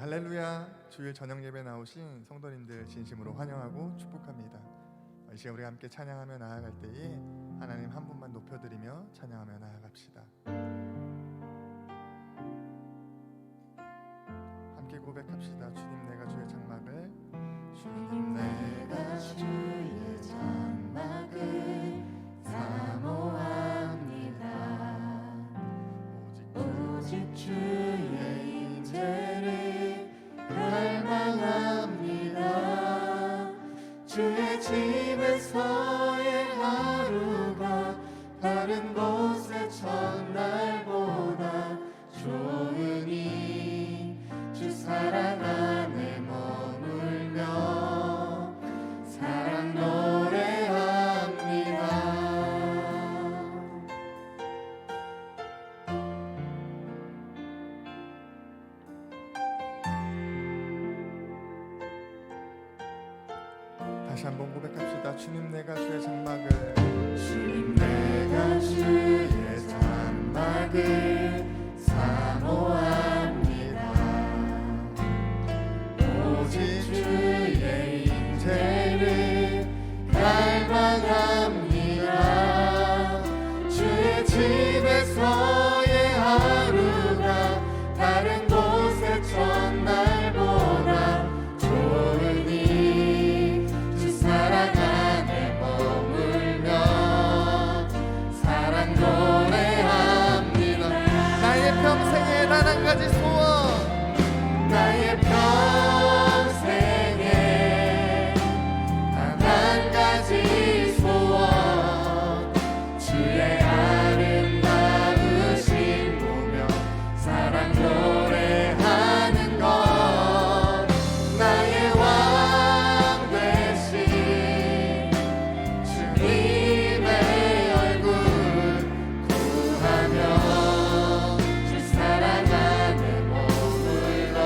할렐루야. 주일 저녁 예배 나오신 성도님들 진심으로 환영하고 축복합니다. 이 시간 우리가 함께 찬양하며 나아갈 때에 하나님 한 분만 높여드리며 찬양하며 나아갑시다. 함께 고백합시다. 주님 내가 주의 장막을, 주님 내가 주의 장막을 사모합니다. 오직 주의 임재를 갈망합니다. 주의 집에서의 하루가 다른 곳의 첫날보다 좋으니 주 사랑 안에 머물며 사랑 노래합니다. 다시 한번 고백합시다. 주님 내가 주의 장막을, 주님 내가 주의 장막을 사모합니다. 오직 주의 임재를 갈망합니다. 주의 집에서의 하루가 다른 곳의 첫날보다 좋으니 주 사랑 안에 머물며 사랑 노래합니다. 나의 평생에 단 한 가지 소원, 나의 평생에 단 한 가지 소원, 주의 아름다우신 보며 사랑 노래하는 것, 나의 왕 되신 주님의 얼굴 구하며 주 사랑 안에 머물러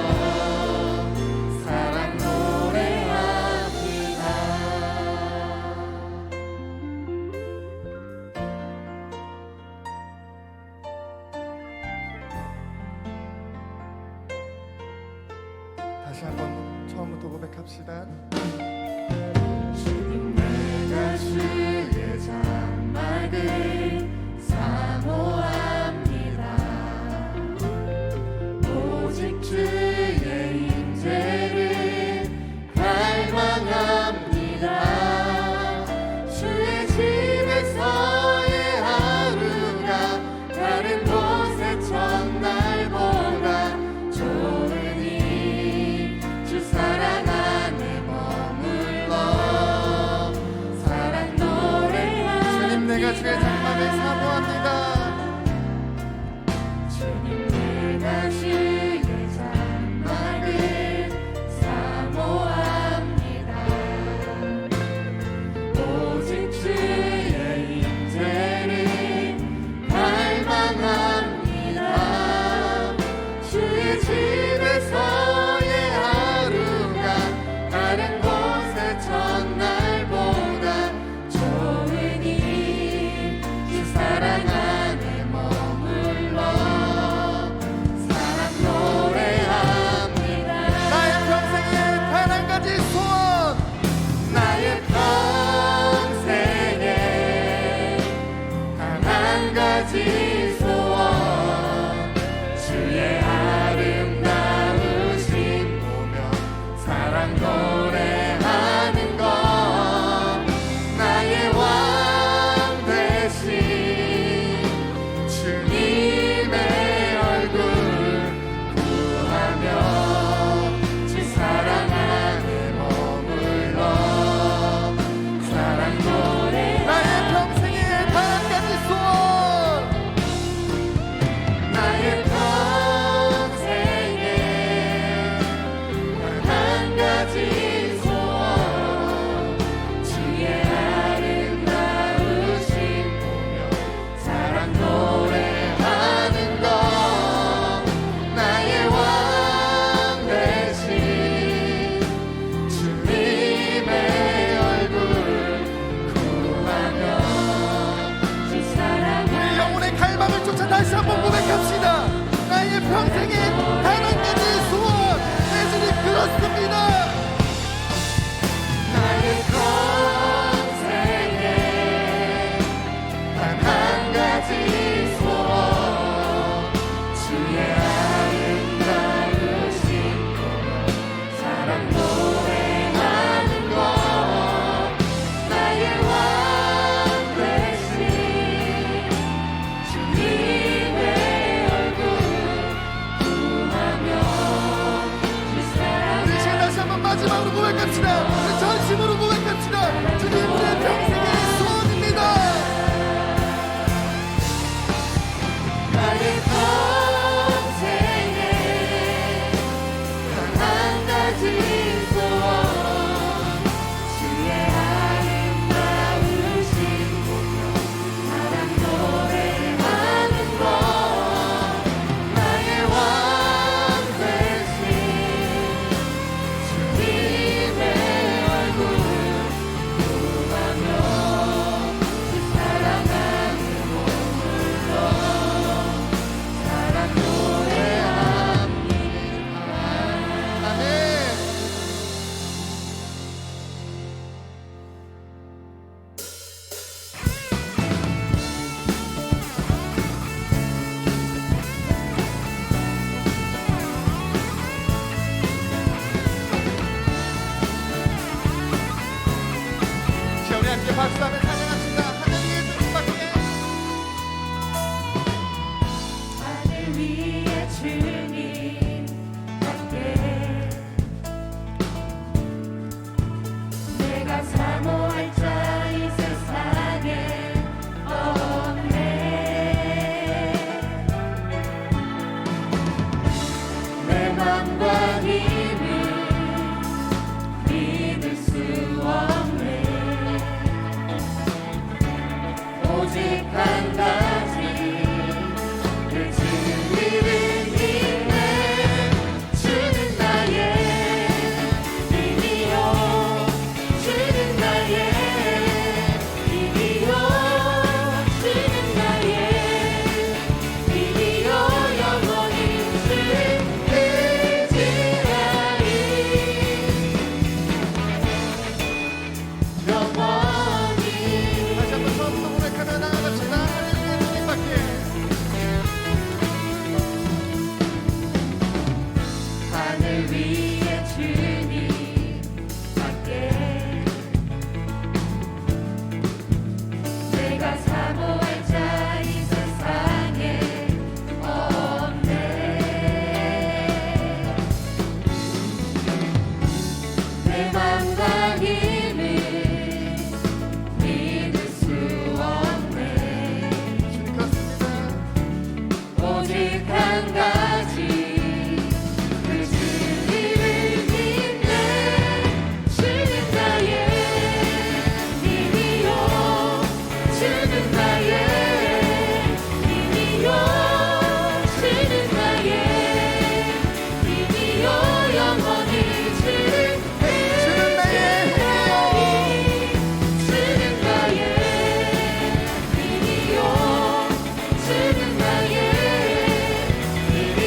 사랑 노래합니다. 다시 한번 처음부터 고백합시다. 주님 내가 주의 장막을 사모합니다. 오직 주의 임재를 갈망합니다. 주의 집에서의 하루가 다른 곳의 첫날보다 좋으니 주 사랑 안에 머물러 사랑 노래합니다. 주님 내가 주의 장막을 사모합니다. 주님 내가 주의 장막을 사모합니다. 오직 주의 임재를 갈망합니다. 주의 집에서의 하루가 다른 곳의 첫날보다 좋으니 주 사랑 안에 머물러 사랑 노래합니다. 나의 평생에 단 한 가지 소원, 나의 평생에 단 한 가지 소원, 주의 아름다우신 보며 사랑 노래하는 것, 나의 왕 되신 주님의 얼굴 구하며 주 사랑 안에 머물러 사랑 노래. 나의 평생에 단 한 가지 소원, 나의 평생에 단 한 가지 소원, 주의 아름다우신 보며 사랑 노래하는 것, 나의 왕 되신 주님의 얼굴 구하며 주 사랑. 우리 영혼의 갈망을 쫓아 다시 한번 고백합시다. 나의 평생에 단 한 가지 소원, 내 주님 함께 내가 사모할 자 이 세상에 없네. 내 맘과 힘을 믿을 수 없네. 오직 한 가지 그 진리를 믿네. 주는 나의 힘이요 주는 나의 힘이요 주는 나의 힘이요 영원히 주를 의지하리. 영원히 다시 한번 처음부터 고백하며 나아갑시다. 하늘 위에 주님밖에 하늘 위에 주님밖에 내가 사모할 자 이 세상에 없네. 내 맘과 힘을 믿을 수 없네. 주님 같습니다. 오직 한 가지 그 진리를 믿네. 주는 나의 힘이요 주는 나의 힘이요 주는 나의 힘이요 영원히 주를 주는 나의 힘이요 주는 나의 힘이요 주는 나의 힘이요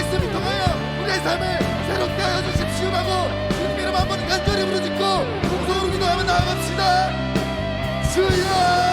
말씀을 통하여 우리의 삶을 새롭게 하여 주십시오라고 주님 이름 한번 간절히 부르짖고 공성으로 기도하며 나아갑시다. 주여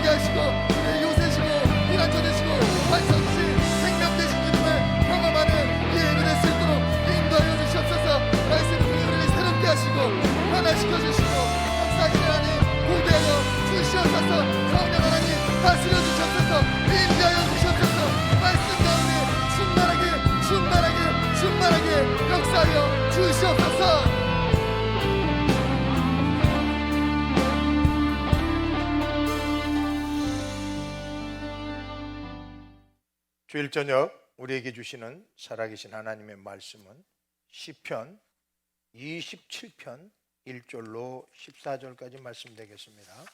하시고 우리의 요새시고 이란처 되시고 반석이신 생명 되신 주님을 경험하는 이 예배를 수 있도록 인도하여 주시옵소서. 말씀을 통해 우리를 새롭게 하시고 변화시켜 주시고 역사하신 하나님 보배하여 주시옵소서. 성령 하나님 다스려 주시옵소서. 인도하여 주시옵소서. 말씀 가운데 충만하게 역사하여 주시옵소서. 주일 저녁 우리에게 주시는 살아계신 하나님의 말씀은 시편 27편 1절로 14절까지 말씀되겠습니다.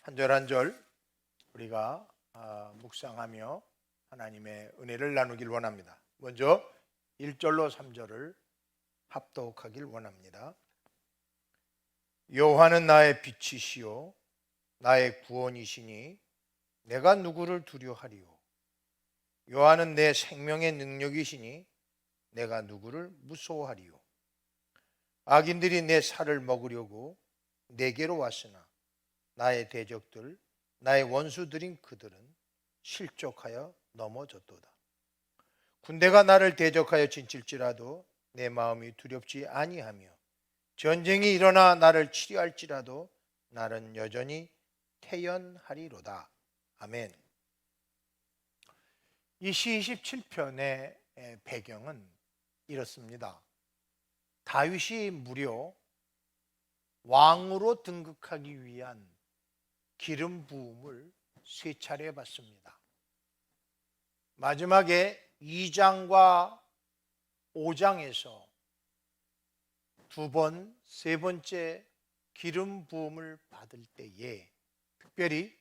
한 절 한 절 우리가 묵상하며 하나님의 은혜를 나누길 원합니다. 먼저 1절로 3절을 합독하길 원합니다. 여호와는 나의 빛이시요 나의 구원이시니 내가 누구를 두려워하리요. 여호와는 내 생명의 능력이시니 내가 누구를 무서워하리요. 악인들이 내 살을 먹으려고 내게로 왔으나 나의 대적들 나의 원수들인 그들은 실족하여 넘어졌도다. 군대가 나를 대적하여 진칠지라도 내 마음이 두렵지 아니하며 전쟁이 일어나 나를 치료할지라도 나는 여전히 태연하리로다. 아멘. 이 시 27편의 배경은 이렇습니다. 다윗이 무려 왕으로 등극하기 위한 기름 부음을 세 차례 받습니다. 마지막에 2장과 5장에서 두 번, 세 번째 기름 부음을 받을 때에 특별히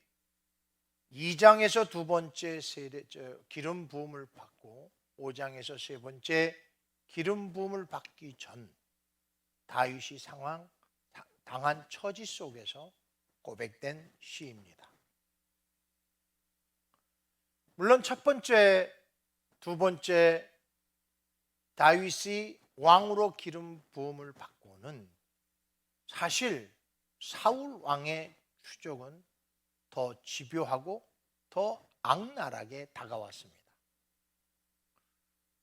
2장에서 두 번째 기름 부음을 받고 5장에서 세 번째 기름 부음을 받기 전 다윗이 당한 처지 속에서 고백된 시입니다. 물론 첫 번째, 두 번째 다윗이 왕으로 기름 부음을 받고는 사실 사울 왕의 추적은 더 집요하고 더 악랄하게 다가왔습니다.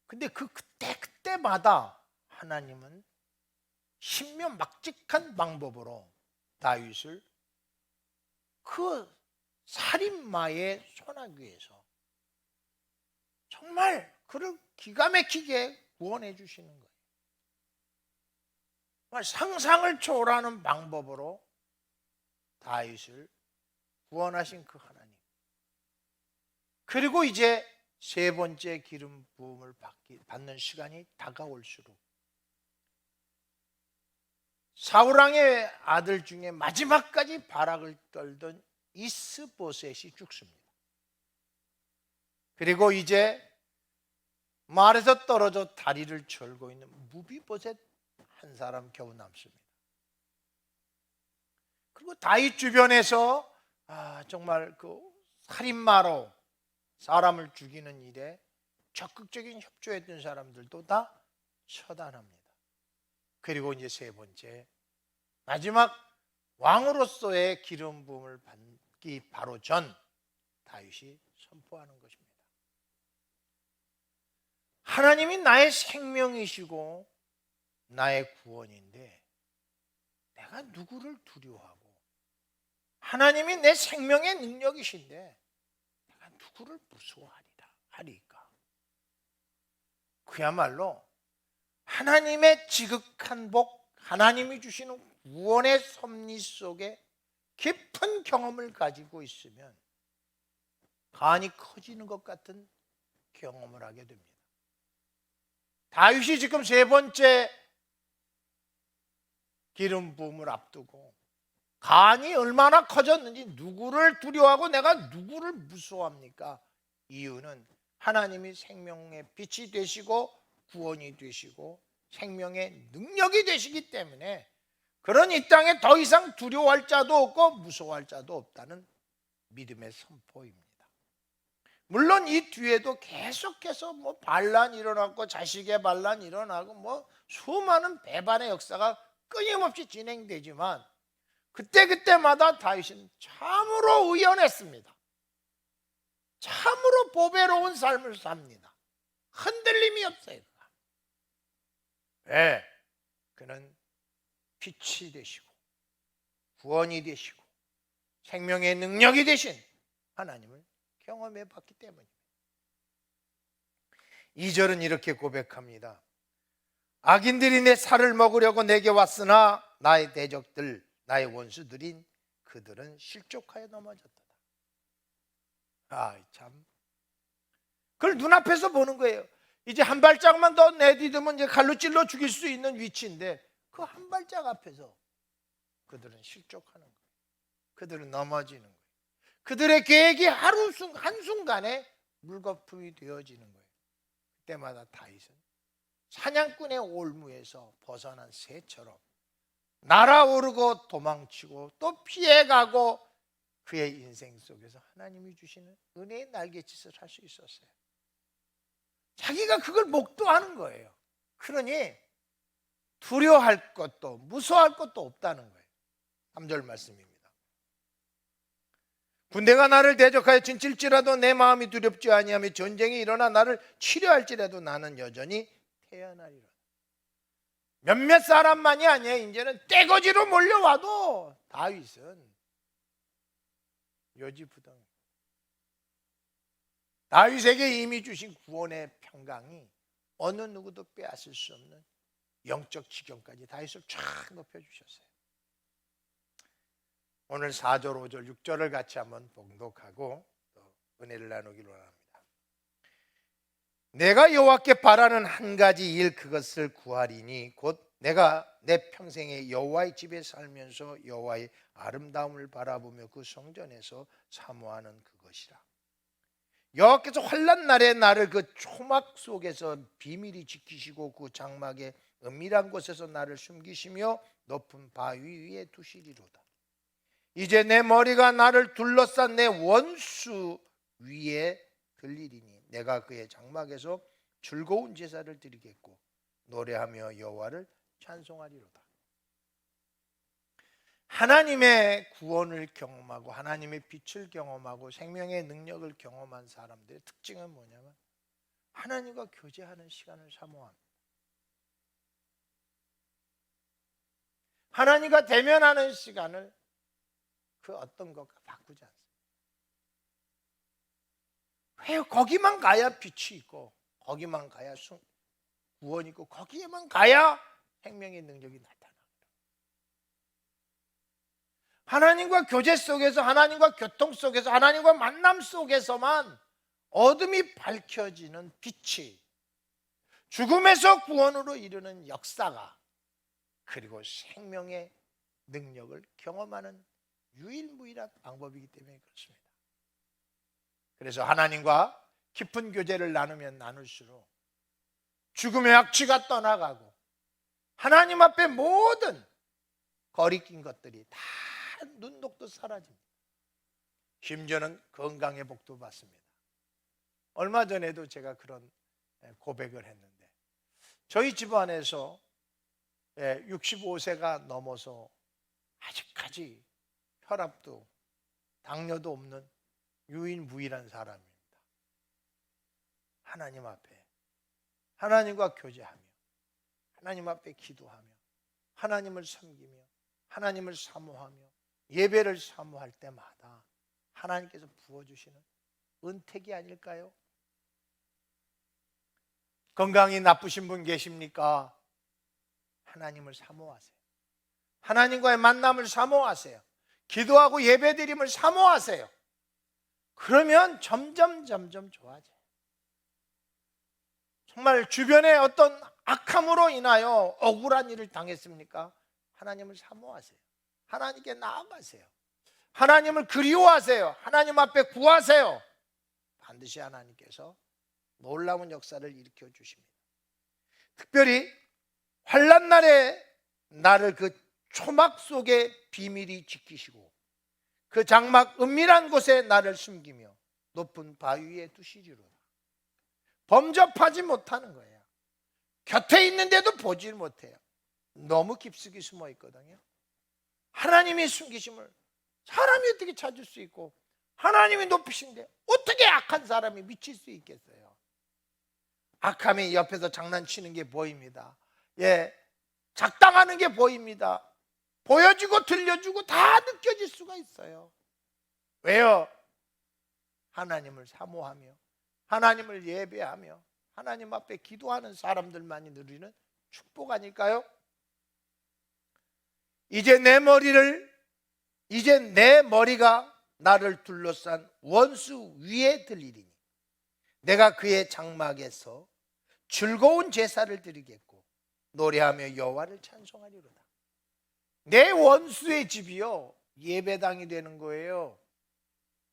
근데 그때마다 하나님은 신묘막직한 방법으로 다윗을 그 살인마의 손아귀에서 정말 그를 기가 막히게 구원해 주시는 거예요. 정말 상상을 초월하는 방법으로 다윗을 구원하신 그 하나님. 그리고 이제 세 번째 기름 부음을 받는 시간이 다가올수록 사울왕의 아들 중에 마지막까지 발악을 떨던 이스보셋이 죽습니다. 그리고 이제 말에서 떨어져 다리를 절고 있는 무비보셋 한 사람 겨우 남습니다. 그리고 다윗 주변에서 정말 그 살인마로 사람을 죽이는 일에 적극적인 협조했던 사람들도 다 처단합니다. 그리고 이제 세 번째 마지막 왕으로서의 기름 부음을 받기 바로 전 다윗이 선포하는 것입니다. 하나님이 나의 생명이시고 나의 구원인데 내가 누구를 두려워하고, 하나님이 내 생명의 능력이신데 내가 누구를 무서워하리까? 그야말로 하나님의 지극한 복, 하나님이 주시는 구원의 섭리 속에 깊은 경험을 가지고 있으면 간이 커지는 것 같은 경험을 하게 됩니다. 다윗이 지금 세 번째 기름 부음을 앞두고 간이 얼마나 커졌는지, 누구를 두려워하고 내가 누구를 무서워합니까? 이유는 하나님이 생명의 빛이 되시고 구원이 되시고 생명의 능력이 되시기 때문에, 그런 이 땅에 더 이상 두려워할 자도 없고 무서워할 자도 없다는 믿음의 선포입니다. 물론 이 뒤에도 계속해서 반란이 일어났고 자식의 반란이 일어나고 수많은 배반의 역사가 끊임없이 진행되지만, 그때마다 다윗은 참으로 의연했습니다. 참으로 보배로운 삶을 삽니다. 흔들림이 없어요. 왜? 그는 빛이 되시고 구원이 되시고 생명의 능력이 되신 하나님을 경험해 봤기 때문입니다. 2절은 이렇게 고백합니다. 악인들이 내 살을 먹으려고 내게 왔으나 나의 대적들, 나의 원수들인 그들은 실족하여 넘어졌다. 참, 그걸 눈앞에서 보는 거예요. 이제 한 발짝만 더 내디디면 이제 칼로 찔러 죽일 수 있는 위치인데, 그 한 발짝 앞에서 그들은 실족하는 거예요. 그들은 넘어지는 거예요. 그들의 계획이 한순간에 물거품이 되어지는 거예요. 그때마다 다윗은 사냥꾼의 올무에서 벗어난 새처럼 날아오르고 도망치고 또 피해가고, 그의 인생 속에서 하나님이 주시는 은혜의 날갯짓을 할 수 있었어요. 자기가 그걸 목도하는 거예요. 그러니 두려워할 것도 무서워할 것도 없다는 거예요. 3절 말씀입니다. 군대가 나를 대적하여 진칠지라도 내 마음이 두렵지 아니하며 전쟁이 일어나 나를 치료할지라도 나는 여전히 태어나리라. 몇몇 사람만이 아니에요. 이제는 떼거지로 몰려와도 다윗은 요지부동. 다윗에게 이미 주신 구원의 평강이 어느 누구도 빼앗을 수 없는 영적 지경까지 다윗을 쫙 높여주셨어요. 오늘 4절, 5절, 6절을 같이 한번 봉독하고 또 은혜를 나누기로 합니다. 내가 여호와께 바라는 한 가지 일, 그것을 구하리니 곧 내가 내 평생에 여호와의 집에 살면서 여호와의 아름다움을 바라보며 그 성전에서 사모하는 그것이라. 여호와께서 환난 날에 나를 그 초막 속에서 비밀히 지키시고 그 장막의 은밀한 곳에서 나를 숨기시며 높은 바위 위에 두시리로다. 이제 내 머리가 나를 둘러싼 내 원수 위에 들리리니 내가 그의 장막에서 즐거운 제사를 드리겠고 노래하며 여호와를 찬송하리로다. 하나님의 구원을 경험하고 하나님의 빛을 경험하고 생명의 능력을 경험한 사람들의 특징은 뭐냐면 하나님과 교제하는 시간을 사모합니다. 하나님과 대면하는 시간을 그 어떤 것과 바꾸지 않습니다. 왜 거기만 가야 빛이 있고 거기만 가야 구원이 있고 거기에만 가야 생명의 능력이 나타나요. 하나님과 교제 속에서, 하나님과 교통 속에서, 하나님과 만남 속에서만 어둠이 밝혀지는 빛이, 죽음에서 구원으로 이르는 역사가, 그리고 생명의 능력을 경험하는 유일무이한 방법이기 때문에 그렇습니다. 그래서 하나님과 깊은 교제를 나누면 나눌수록 죽음의 악취가 떠나가고 하나님 앞에 모든 거리낀 것들이 다 눈독도 사라집니다. 심지어는 건강의 복도 받습니다. 얼마 전에도 제가 그런 고백을 했는데, 저희 집안에서 65세가 넘어서 아직까지 혈압도 당뇨도 없는 유일무이한 사람입니다. 하나님 앞에 하나님과 교제하며 하나님 앞에 기도하며 하나님을 섬기며 하나님을 사모하며 예배를 사모할 때마다 하나님께서 부어주시는 은택이 아닐까요? 건강이 나쁘신 분 계십니까? 하나님을 사모하세요. 하나님과의 만남을 사모하세요. 기도하고 예배드림을 사모하세요. 그러면 점점 좋아져요. 정말 주변에 어떤 악함으로 인하여 억울한 일을 당했습니까? 하나님을 사모하세요. 하나님께 나아가세요. 하나님을 그리워하세요. 하나님 앞에 구하세요. 반드시 하나님께서 놀라운 역사를 일으켜 주십니다. 특별히 환난 날에 나를 그 초막 속에 비밀히 지키시고 그 장막 은밀한 곳에 나를 숨기며 높은 바위 위에 두시리로다. 범접하지 못하는 거예요. 곁에 있는데도 보지 못해요. 너무 깊숙이 숨어 있거든요. 하나님이 숨기심을 사람이 어떻게 찾을 수 있고 하나님이 높이신데 어떻게 악한 사람이 미칠 수 있겠어요? 악함이 옆에서 장난치는 게 보입니다. 작당하는 게 보입니다. 보여주고 들려주고 다 느껴질 수가 있어요. 왜요? 하나님을 사모하며 하나님을 예배하며 하나님 앞에 기도하는 사람들만이 누리는 축복 아닐까요? 이제 내 머리가 나를 둘러싼 원수 위에 들리리니 내가 그의 장막에서 즐거운 제사를 드리겠고 노래하며 여호와를 찬송하리로다. 내 원수의 집이요 예배당이 되는 거예요.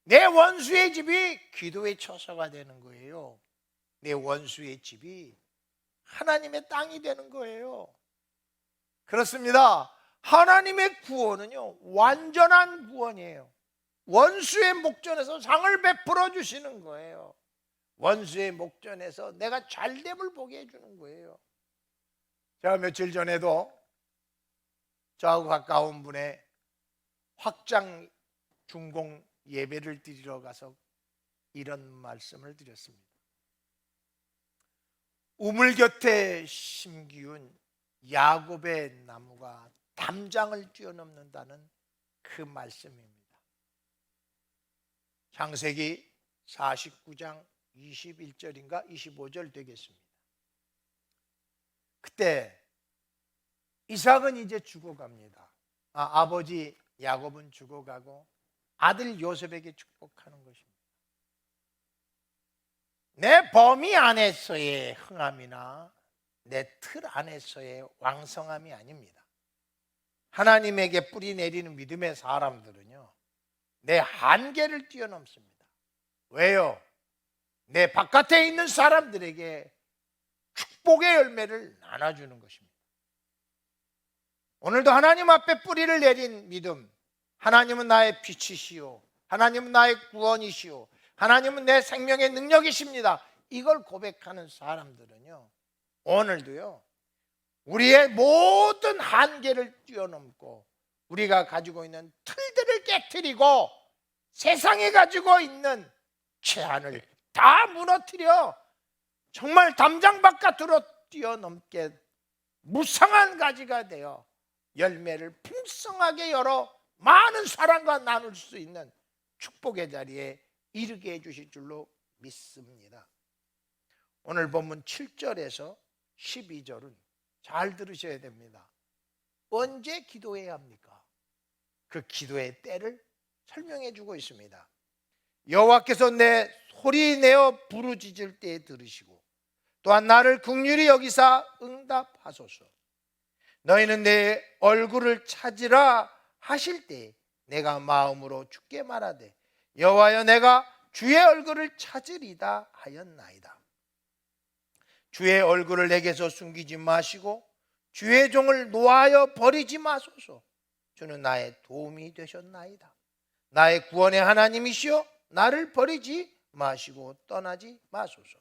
내 원수의 집이 기도의 처소가 되는 거예요. 내 원수의 집이 하나님의 땅이 되는 거예요. 그렇습니다. 하나님의 구원은요 완전한 구원이에요. 원수의 목전에서 상을 베풀어 주시는 거예요. 원수의 목전에서 내가 잘됨을 보게 해주는 거예요. 제가 며칠 전에도 저하고 가까운 분의 확장 중공 예배를 드리러 가서 이런 말씀을 드렸습니다. 우물 곁에 심기운 야곱의 나무가 담장을 뛰어넘는다는 그 말씀입니다. 창세기 49장 21절인가 25절 되겠습니다. 그때 이삭은 이제 죽어갑니다. 아버지 야곱은 죽어가고 아들 요셉에게 축복하는 것입니다. 내 범위 안에서의 흥함이나 내 틀 안에서의 왕성함이 아닙니다. 하나님에게 뿌리 내리는 믿음의 사람들은요 내 한계를 뛰어넘습니다. 왜요? 내 바깥에 있는 사람들에게 축복의 열매를 나눠주는 것입니다. 오늘도 하나님 앞에 뿌리를 내린 믿음, 하나님은 나의 빛이시오, 하나님은 나의 구원이시오, 하나님은 내 생명의 능력이십니다. 이걸 고백하는 사람들은요 오늘도요 우리의 모든 한계를 뛰어넘고 우리가 가지고 있는 틀들을 깨트리고 세상에 가지고 있는 제한을 다 무너뜨려 정말 담장 바깥으로 뛰어넘게 무성한 가지가 되어 열매를 풍성하게 열어 많은 사람과 나눌 수 있는 축복의 자리에 이르게 해주실 줄로 믿습니다. 오늘 본문 7절에서 12절은 잘 들으셔야 됩니다. 언제 기도해야 합니까? 그 기도의 때를 설명해 주고 있습니다. 여호와께서 내 소리 내어 부르짖을 때에 들으시고 또한 나를 긍휼히 여기사 응답하소서. 너희는 내 얼굴을 찾으라 하실 때 내가 마음으로 주께 말하되 여호와여 내가 주의 얼굴을 찾으리다 하였나이다. 주의 얼굴을 내게서 숨기지 마시고 주의 종을 노하여 버리지 마소서. 주는 나의 도움이 되셨나이다. 나의 구원의 하나님이시여 나를 버리지 마시고 떠나지 마소서.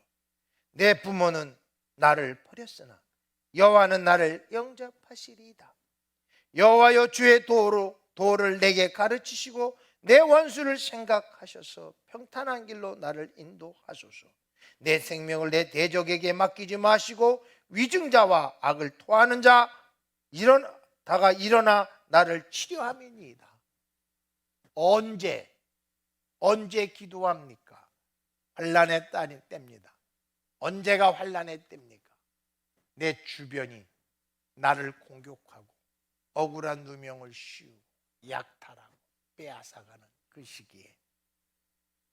내 부모는 나를 버렸으나 여호와는 나를 영접하시리이다. 여호와여 주의 도를 내게 가르치시고 내 원수를 생각하셔서 평탄한 길로 나를 인도하소서. 내 생명을 내 대적에게 맡기지 마시고 위증자와 악을 토하는 자 다가 일어나 나를 치료함이니이다. 언제 기도합니까? 환난의 때입니다. 언제가 환난의 때입니까? 내 주변이 나를 공격하고 억울한 누명을 씌우고 약탈하고 빼앗아가는 그 시기에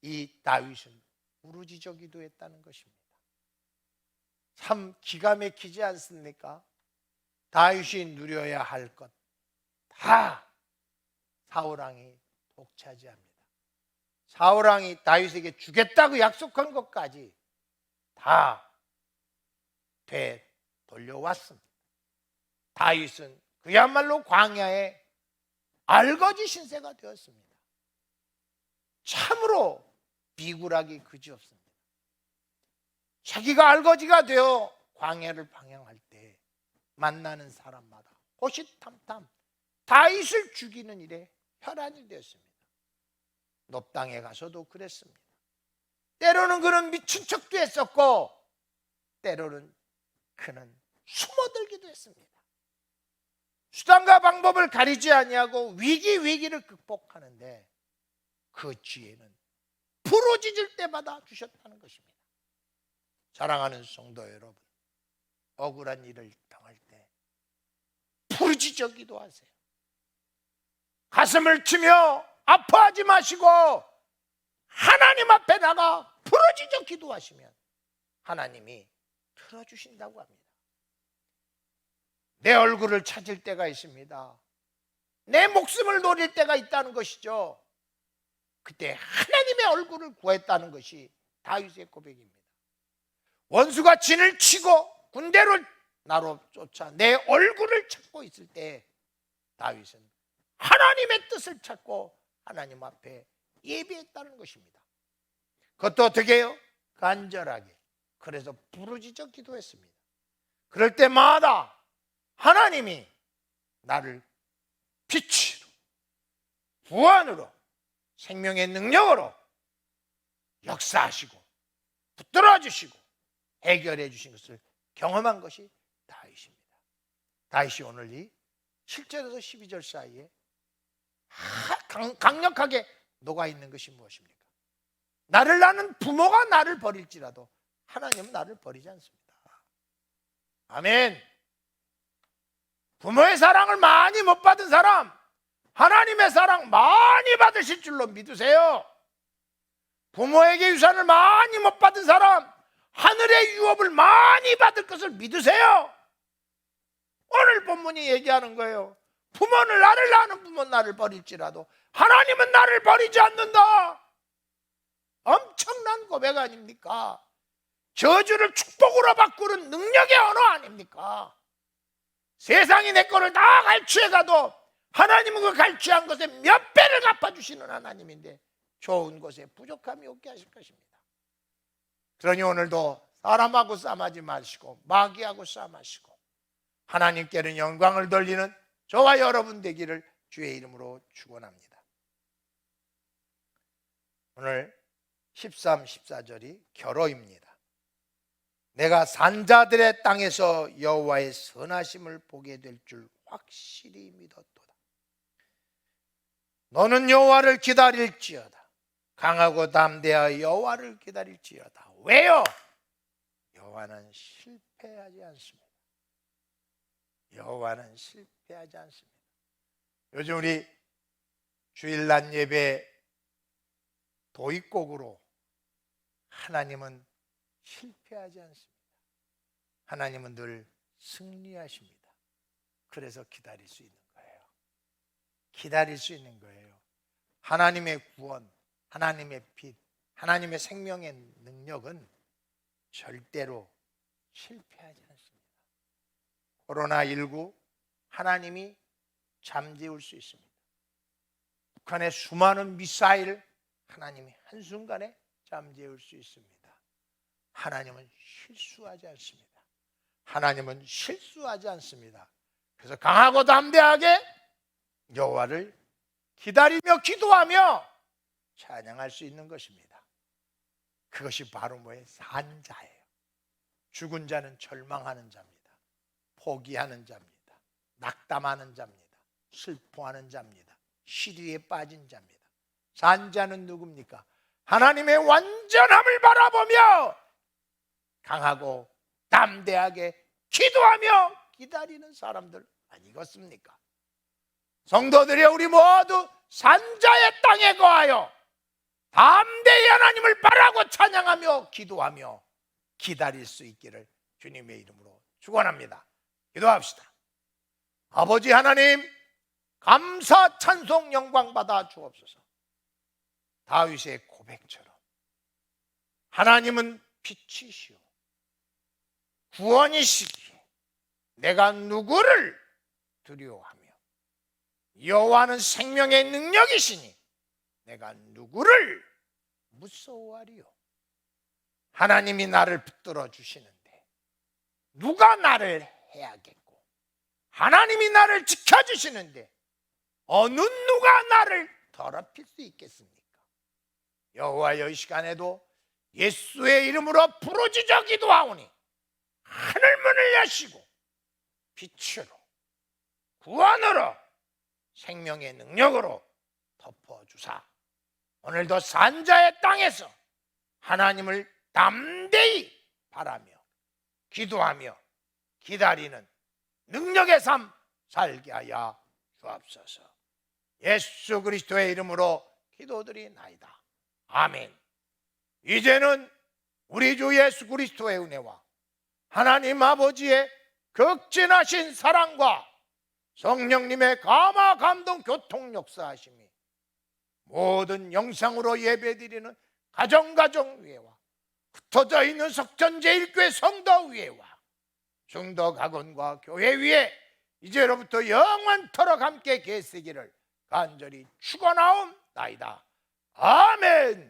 이 다윗은 부르짖어 기도했다는 것입니다. 참 기가 막히지 않습니까? 다윗이 누려야 할 것 다 사울왕이 독차지합니다. 사울왕이 다윗에게 주겠다고 약속한 것까지 다 되돌려왔습니다. 다윗은 그야말로 광야의 알거지 신세가 되었습니다. 참으로 비굴하기 그지없습니다. 자기가 알거지가 되어 광야를 방향할 때 만나는 사람마다 호시탐탐 다윗을 죽이는 일에 혈안이 되었습니다. 넙당에 가서도 그랬습니다. 때로는 그는 미친 척도 했었고 때로는 그는 숨어들기도 했습니다. 수단과 방법을 가리지 아니하고 위기를 극복하는데 그 지혜는 부러지질 때마다 주셨다는 것입니다. 사랑하는 성도 여러분, 억울한 일을 당할 때 부르짖어 기도하세요. 가슴을 치며 아파하지 마시고 하나님 앞에 나가 부르짖어 기도하시면 하나님이 들어주신다고 합니다. 내 얼굴을 찾을 때가 있습니다. 내 목숨을 노릴 때가 있다는 것이죠. 그때 하나님의 얼굴을 구했다는 것이 다윗의 고백입니다. 원수가 진을 치고 군대를 나로 쫓아 내 얼굴을 찾고 있을 때 다윗은 하나님의 뜻을 찾고 하나님 앞에 예배했다는 것입니다. 그것도 어떻게 해요? 간절하게. 그래서 부르짖어 기도했습니다. 그럴 때마다 하나님이 나를 빛으로, 구원으로, 생명의 능력으로 역사하시고 붙들어 주시고 해결해 주신 것을 경험한 것이 다윗입니다. 다윗이 오늘 이 7절에서 12절 사이에 강력하게 녹아있는 것이 무엇입니까? 나를 낳는 부모가 나를 버릴지라도 하나님은 나를 버리지 않습니다. 아멘. 부모의 사랑을 많이 못 받은 사람, 하나님의 사랑 많이 받으실 줄로 믿으세요. 부모에게 유산을 많이 못 받은 사람, 하늘의 유업을 많이 받을 것을 믿으세요. 오늘 본문이 얘기하는 거예요. 부모는 나를 낳는 부모는 나를 버릴지라도 하나님은 나를 버리지 않는다. 엄청난 고백 아닙니까? 저주를 축복으로 바꾸는 능력의 언어 아닙니까? 세상이 내 거를 다 갈취해가도 하나님은 그 갈취한 것에 몇 배를 갚아주시는 하나님인데 좋은 것에 부족함이 없게 하실 것입니다. 그러니 오늘도 사람하고 싸움하지 마시고 마귀하고 싸움하시고 하나님께는 영광을 돌리는 저와 여러분 되기를 주의 이름으로 축원합니다. 오늘 13, 14절이 결호입니다. 내가 산자들의 땅에서 여호와의 선하심을 보게 될 줄 확실히 믿었도다. 너는 여호와를 기다릴지어다. 강하고 담대하여 여호와를 기다릴지어다. 왜요? 여호와는 실패하지 않습니다. 여호와는 실패하지 않습니다. 요즘 우리 주일날 예배 도입곡으로 하나님은 실패하지 않습니다. 하나님은 늘 승리하십니다. 그래서 기다릴 수 있는 거예요. 기다릴 수 있는 거예요. 하나님의 구원, 하나님의 빛, 하나님의 생명의 능력은 절대로 실패하지 않습니다. 코로나19 하나님이 잠재울 수 있습니다. 북한의 수많은 미사일 하나님이 한순간에 잠재울 수 있습니다. 하나님은 실수하지 않습니다. 하나님은 실수하지 않습니다. 그래서 강하고 담대하게 여호와를 기다리며 기도하며 찬양할 수 있는 것입니다. 그것이 바로 뭐예요? 산자예요. 죽은 자는 절망하는 자입니다. 포기하는 자입니다. 낙담하는 자입니다. 슬퍼하는 자입니다. 시리에 빠진 자입니다. 산자는 누굽니까? 하나님의 완전함을 바라보며 강하고 담대하게 기도하며 기다리는 사람들 아니겠습니까? 성도들이여, 우리 모두 산자의 땅에 거하여 담대히 하나님을 바라고 찬양하며 기도하며 기다릴 수 있기를 주님의 이름으로 축원합니다. 기도합시다. 아버지 하나님, 감사 찬송 영광 받아 주옵소서. 다윗의 고백처럼 하나님은 빛이시오 구원이시기에 내가 누구를 두려워하며 여호와는 생명의 능력이시니 내가 누구를 무서워하리요. 하나님이 나를 붙들어 주시는데 누가 나를 해야겠고, 하나님이 나를 지켜주시는데 어느 누가 나를 더럽힐 수 있겠습니까? 여호와여, 이 시간에도 예수의 이름으로 부르짖어 기도하오니 하늘문을 여시고 빛으로 구원으로 생명의 능력으로 덮어주사 오늘도 산자의 땅에서 하나님을 담대히 바라며 기도하며 기다리는 능력의 삶 살게 하여 주옵소서. 예수 그리스도의 이름으로 기도드리나이다. 아멘. 이제는 우리 주 예수 그리스도의 은혜와 하나님 아버지의 극진하신 사랑과 성령님의 감화 감동 교통 역사하심이 모든 영상으로 예배드리는 가정 위에와 흩어져 있는 석전제일교회 성도 위에와 중도 가건과 교회 위에 이제로부터 영원토록 함께 계시기를 간절히 축원하옵나이다. 아멘.